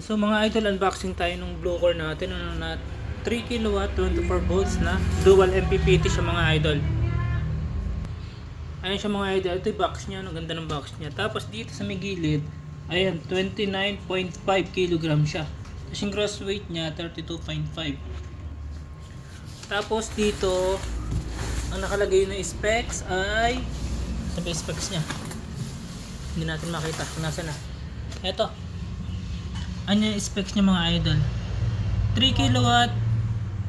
So mga idol, unboxing tayo ng Bluecor natin, ano na 3 kilowatt 24 volts na dual MPPT siya mga idol. Ayan siya mga idol, ito yung box niya, ang ganda ng box niya. Tapos dito sa may gilid, ayan 29.5 kg siya. Tapos yung gross weight niya 32.5. Tapos dito ang nakalagay na specs ay sabi specs niya. Hindi natin makita kung nasa na. Ito. Ano yung specs niya mga idol? 3 kilowatt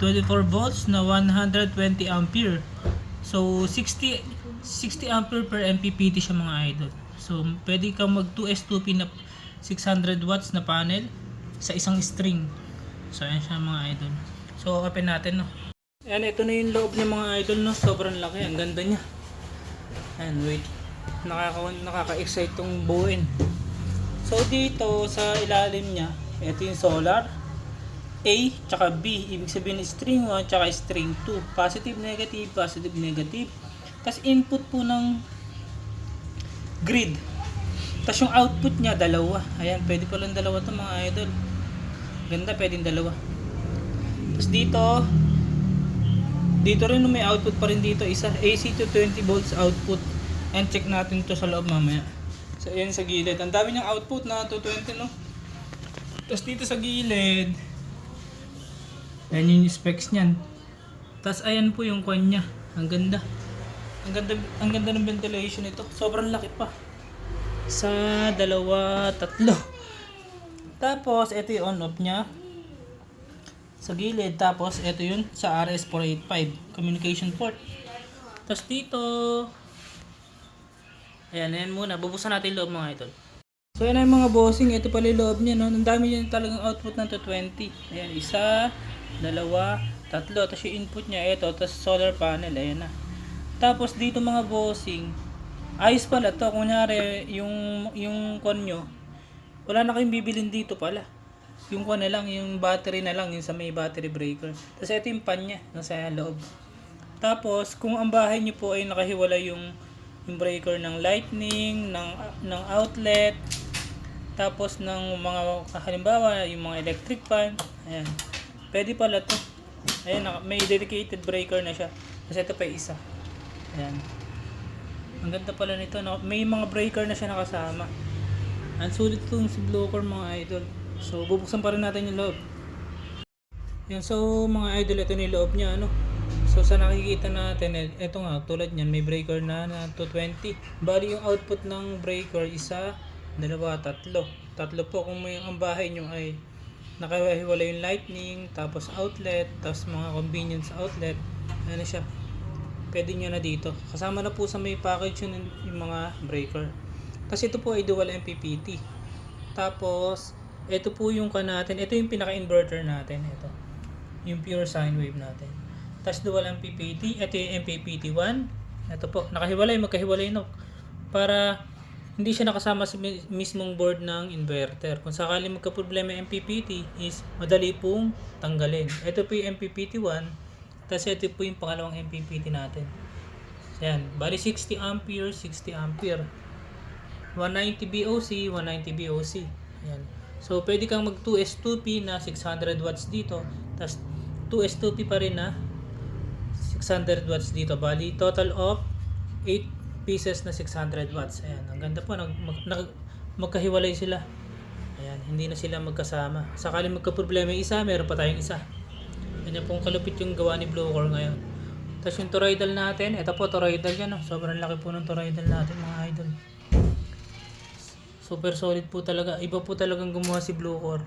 24 volts na 120 ampere. So 60 ampere per MPPT siya mga idol. So pwede kang mag 2S2P na 600 watts na panel sa isang string. So ayan siya mga idol. So open natin, no. Ayan, ito na yung loob niya mga idol, no. Sobrang laki, ang ganda niya. Ayan, wait. Nakaka-excite tong buuin. So dito sa ilalim niya, ito yung solar A tsaka B, ibig sabihin string 1 tsaka string 2, positive negative, positive negative. Tapos input po ng grid. Tapos yung output niya dalawa. Ayan, pwede pa lang dalawa to mga idol. Ganda, pwedeng dalawa. Tapos dito rin may output pa rin dito, isa AC to 20 volts output. And check natin to sa loob mamaya. So ayan sa gilid, ang dami niyang output na 220, no. Tapos dito sa gilid, ayan yung specs niyan. Tapos ayan po yung kwan niya. Ang ganda. Ang ganda ng ventilation nito. Sobrang laki pa. Sa dalawa, tatlo. Tapos ito yung on-off niya sa gilid. Tapos ito yun sa RS485 communication port. Tapos dito, ayan muna. Bubuksan natin yung loob mga idol. So ayan yung mga bossing. Ito pala yung loob niya, no. Ang dami niya talagang output ng 220. Ayan, isa, dalawa, tatlo. Tapos yung input niya ito. Tapos solar panel. Ayan na. Tapos dito mga bossing, ayos pala to. Kunyari yung con nyo, wala na kayong bibilin dito pala. Yung con na lang, yung battery na lang, yung sa may battery breaker. Tapos ito yung pan niya, nasa loob. Tapos kung ang bahay nyo po ay nakahiwalay yung breaker ng lightning, ng outlet, tapos ng mga halimbawa yung mga electric fan, ayan, pwede pala to. Ayan, may dedicated breaker na siya. Kasi ito pa isa. Ayan, ang ganda pala nito, no? May mga breaker na siya nakasama. Ang sulit itong si Bluecor mga idol. So bubuksan pa rin natin yung loob. Yan, so mga idol, ito na yung loob niya, ano. So sa nakikita natin, ito nga, tulad niyan, may breaker na 220. Bali yung output ng breaker, isa, dalawa, tatlo. Tatlo po kung may ang bahay nyo ay nakahiwalay yung lightning, tapos outlet, tapos mga convenience outlet. Ano siya, pwede nyo na dito. Kasama na po sa may package yung mga breaker. Kasi ito po ay dual MPPT. Tapos, ito po yung natin. Ito yung pinaka-inverter natin. Ito. Yung pure sine wave natin. Tapos dual MPPT. Ito yung MPPT1. Ito po. Magkahiwalay, no. Para hindi siya nakasama sa mismong board ng inverter. Kung sakali magka-problema yung MPPT is madali pong tanggalin. Ito po yung MPPT1. Tapos ito po yung pangalawang MPPT natin. Ayan. Bali 60 ampere, 60 ampere. 190 BOC, 190 BOC. Ayan. So, pwede kang mag 2S2P na 600 watts dito. Tapos, 2S2P pa rin na 600 watts dito. Bali, total of 8 pieces na 600 watts. Ayan. Ang ganda po. Magkahiwalay sila. Ayan. Hindi na sila magkasama. Sakali magka-problema yung isa, meron pa tayong isa. Ganyan pong kalupit yung gawa ni Bluecor ngayon. Tapos yung toroidal natin, ito po toroidal yan. No? Sobrang laki po ng toroidal natin mga idol. Super solid po talaga. Iba po talagang gumawa si Bluecor.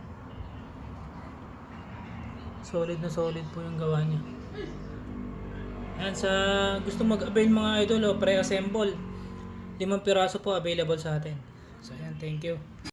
Solid na solid po yung gawa niya. Ayan, sa gusto mag-avail mga idol, pre-assemble. 5 piraso po available sa atin. So ayan, thank you.